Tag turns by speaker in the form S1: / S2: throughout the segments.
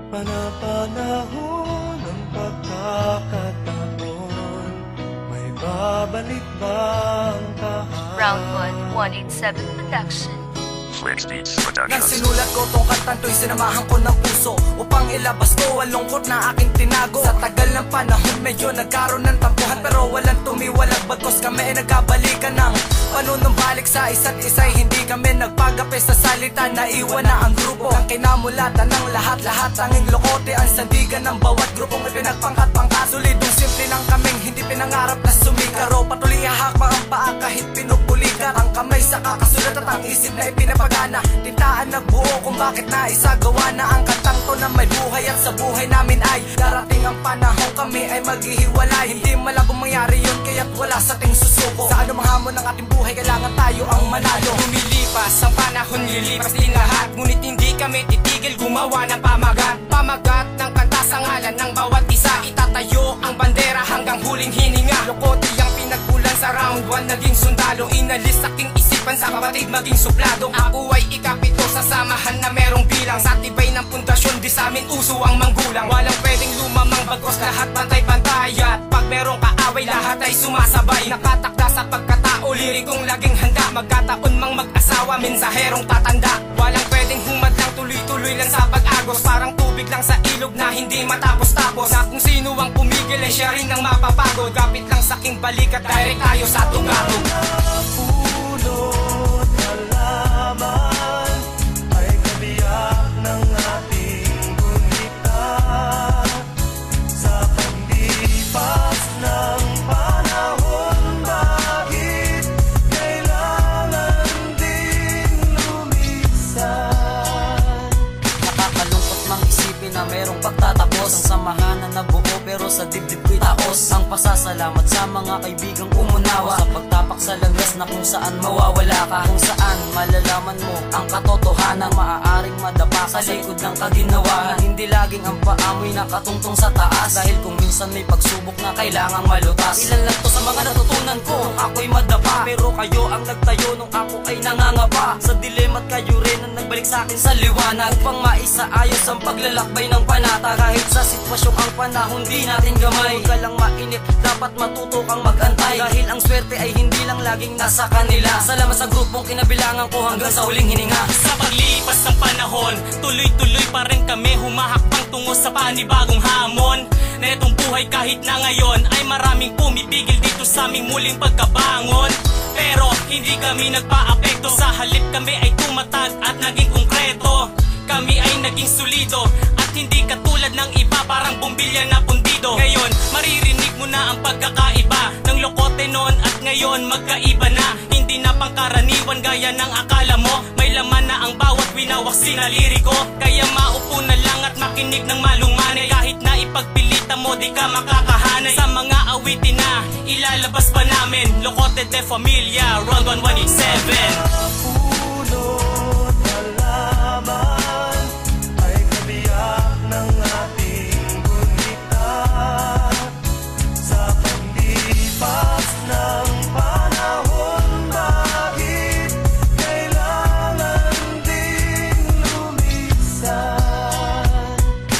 S1: Panapanahon ng pagkakataon, may babalik bang tahan?
S2: Round 1, 187 Production.
S3: Nang sinulat ko tong kantang to'y sinamahan ko ng puso upang ilabas ko ang lungkot na aking tinago. Sa tagal ng panahon medyo nagkaroon ng tampuhan, pero walang tumiwalag bagkos kami ay nagkabalikan ng panunumbalik sa isa't isa'y hindi kami nagpagape sa salita. Naiwan na ang grupo, ang kinamulatan ng lahat-lahat. Tanging lokote ang sandigan ng bawat grupong ipinagpangkat-pangkat. Solidong simple lang kaming hindi pinangarap na sumikaro. Patuloy hahakbang ang paa kahit pinupulikan ang kamay sa kakasulat at ang isip na ipinapagana. Tintaan nagbuo kung bakit naisagawa na ang kantang to na may buhay. At sa buhay namin ay darating ang panahon kami ay maghihiwalay. Hindi malabong mangyari yun kaya't wala sa ating susuko. Sa anumang hamon ng ating buhay kailangan tayo ang manalo. Lumilipas ang panahon, lilipas din lahat, ngunit hindi kami titigil gumawa ng pamagat. Pamagat ng kanta sa ngalan ng bawat isa. Itatayo ang bandera hanggang huling hininga. Lokote ang pinagbulan sa round 1, naging sundalo. Inalis aking isipan sa kapatid maging suplado. Ako ay ikapito sa samahan na merong bilang. Sa tibay ng pundasyon di sa amin uso ang manggulang. Walang pwedeng lumamang bagos, lahat pantay-pantay. At pag merong kaaway lahat ay sumasabay. Nakatakda sa pagkatao, lirikong laging handa. Magkataon mang mag-asawa, mensaherong tatanda. Walang pwedeng humadlang, tuloy-tuloy lang sa pag-agos. Parang tubig lang sa ilog na hindi matapos-tapos. Na kung sino ang pumigil ay siya rin ang mapapagod. Kapit lang sa aking balikat, direct tayo sa tugatog.
S1: Napulot na laman ay kabiyak ng ating gunita. Sa paglipas ng panahon, bakit kailangan din lumisan?
S4: Nakakalungkot mang isipin na merong pagtatapos. Ang samahan na nabuo pero sa dibdib ko'y taos. Ang pasasalamat sa mga kaibigang umunawa sa pagtapak sa landas na kung saan mawawala ka. Kung saan malalaman mo ang katotohanan, maaaring madapa sa likod ng kaginawahan. Hindi laging ang paamoy nakatungtong sa taas, dahil kung minsan may pagsubok na kailangang malutas. Ilan lang to sa mga natutunan ko nung ako'y madapa, pero kayo ang nagtayo nung ako ay nangangapa. Sa dilema't kayo rin ang nagbalik sa akin sa liwanag, upang maisaayos ang paglalakbay ng panata. Kahit sa sitwasyong ang panahon di natin gamay, huwag ka lang mainit, dapat matuto kang magantay. Dahil ang swerte ay hindi lang laging nasa kanila. Salamat sa grupong kinabilangan ko hanggang sa huling hininga.
S5: Sa paglipas ng panahon, tuloy-tuloy pa rin kami humahakbang tungo sa panibagong hamon. Na itong buhay kahit na ngayon ay maraming pumipigil dito sa aming muling pagkabangon. Pero hindi kami nagpa-apekto, sa halip kami ay tumatag at naging konkreto. Kami ay naging solido at hindi katulad ng iba, parang bumbilya na pundido. Ngayon, maririnig mo na ang pagkakaiba ng lokote noon at ngayon magkaiba na. Hindi na pangkaraniwan gaya ng akala mo. May laman na ang bawat winawaksi na liriko. Kaya maupo na lang at makinig ng malumane. Kahit na ipagpilita mo di ka makakahanay. Sa mga awitin na ilalabas pa namin, Lokote de Familia, Round 1187.
S1: Napulot na laman ay kabiyak ng ating gunita. Sa paglipas ng panahon, bakit kailangan din lumisan?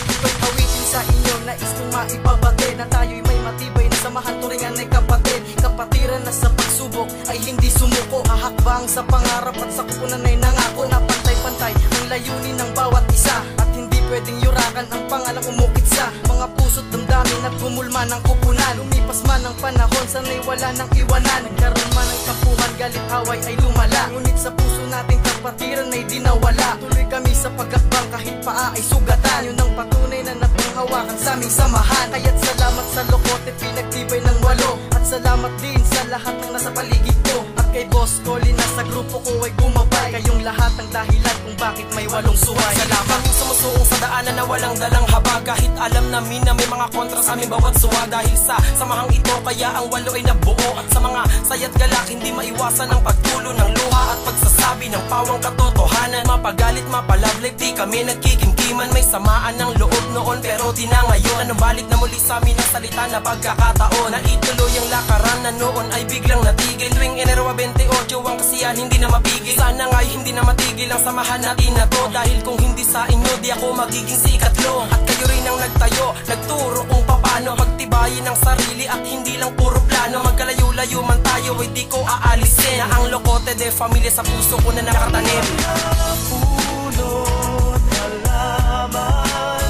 S3: Ito'y awitin sa inyo, nais kong maipabate na tayo'y may matibay na samahan, turingan ay kapatid. Kapatiran na sa pagsubok ay hindi sumuko, hahakbang sa pangarap at sa kupunan ay nangako na pantay-pantay ang layunin ng bawat isa. At hindi pwedeng yurakan ang pangalang umukit sa mga puso't damdamin at gumulma ng kupunan. Lumipas man ang panahon, sana'y wala nang iwanan. Nagkaroon man ng tampuhan, galit, away ay lumala, ngunit sa puso nating kapatiran ay di nawala. Tuloy kami sa pagakbang kahit paa ay sugatan. Yun ang patunay na napanghawakan sa aming samahan. Kaya't salamat sa Lokote, pinagtibay ng walo. At salamat din sa lahat ng nasa paligid ko. At kay Boss Colin na sa grupo ko ay gumabay. Kayong lahat ang dahilan kung bakit may walong suway.
S6: Salamat kung sumusuong sa daanan na walang dalang haba. Kahit alam namin na may mga kontra sa aming bawat suwa. Dahil sa samahang ito kaya ang walo ay nabuo. Sa mga saya't galak hindi maiwasan ang pagtulo ng luha at pagsasabi ng pawang katotohanan. Mapagalit, mapalablik, di kami nagkikimkim. Hindi man may samaan ng loob noon pero di na ngayon. Ano balik na muli sa amin ang salita na pagkakataon na ituloy ang lakaran na noon ay biglang natigil. Tuwing Enero 28 ang kasiyahan hindi na mapigil. Sana nga'y hindi na matigil ang samahan natin na to. Dahil kung hindi sa inyo di ako magiging si ikatlo. At kayo rin ang nagtayo, nagturo kung paano pagtibayin ang sarili at hindi lang puro plano. Magkalayo-layo man tayo ay di ko aalisin na ang Lokote de Familia sa puso ko na nakatanim.
S1: Pulot halaman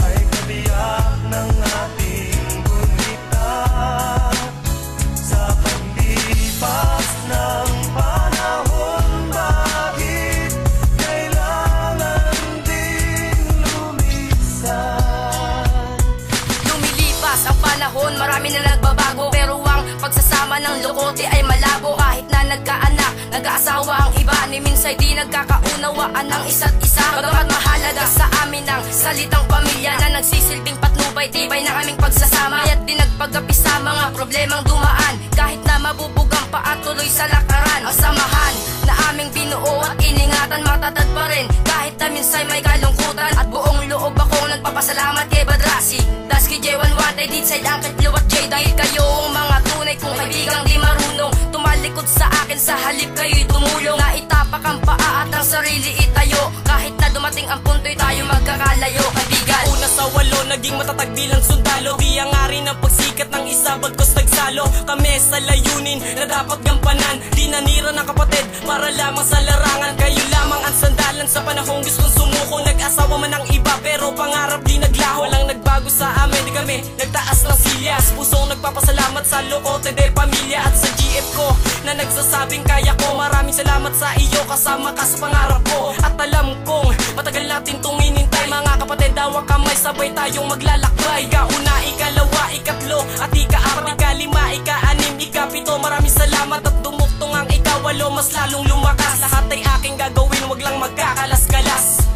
S1: ay kabiyak ng ating gunita. Sa paglipas ng panahon, bakit kailangan din lumisan?
S2: Lumilipas ang panahon, marami na nagbabago. Pero ang pagsasama ng Lokote ay malabo. Kahit na nagkaanak, nag-aasawa ang iba, ni minsay di nagkakaunawaan ng isa't isa. Bagamat mahalaga sa amin ang salitang pamilya na nagsisilbing patnubay, tibay na aming pagsasama. Kaya't di nagpagapi sa mga problemang dumaan. Kahit na mabubugang pa at tuloy sa lakaran, ang samahan na aming binuo at iningatan matatag pa rin. Kahit na minsay may kalungkutan, at buong loob akong nagpapasalamat kay Badrasi, Dasky, J1 Wate, Didside, Angkat, Lou at Jay. Dahil kayo ang mga tunay kong kaibigang di marunong tumalikod sa akin, sa halip kayo'y tumulong na itapak ang paa at ang sarili itayo. Kahit na dumating ang punto'y tayo magkakalayo, kaibigan.
S5: Una sa walo, naging matatag bilang sundalo. Di ang ari ng pagsikat ng isa, bagkos nagsalo. Kami sa layunin na dapat gampanan. Di nanira ng kapatid para lamang sa larangan. Kayo lamang ang sandalan sa panahong gustong sumuko. Nag-asawa man ang iba pero pangarap di naglaho. Walang nagbago sa amin, di kami nagtaas ng silyas. Pusong nagpapasalamat sa Lokote de Familia at sa GF ko na nagsasabing kaya ko. Maraming salamat sa iyo, kasama ka sa pangarap ko. At alam kong matagal natin itong inintay. Mga kapatid, hawak kamay, sabay tayong maglalakbay. Ika-una, ikalawa, ikatlo, at ika-apat, ika-lima, ika-anim, ika-pito. Maraming salamat at dumuktong ang ika-walo, mas lalong lumakas. Lahat ay aking gagawin, wag lang magkakalas-kalas.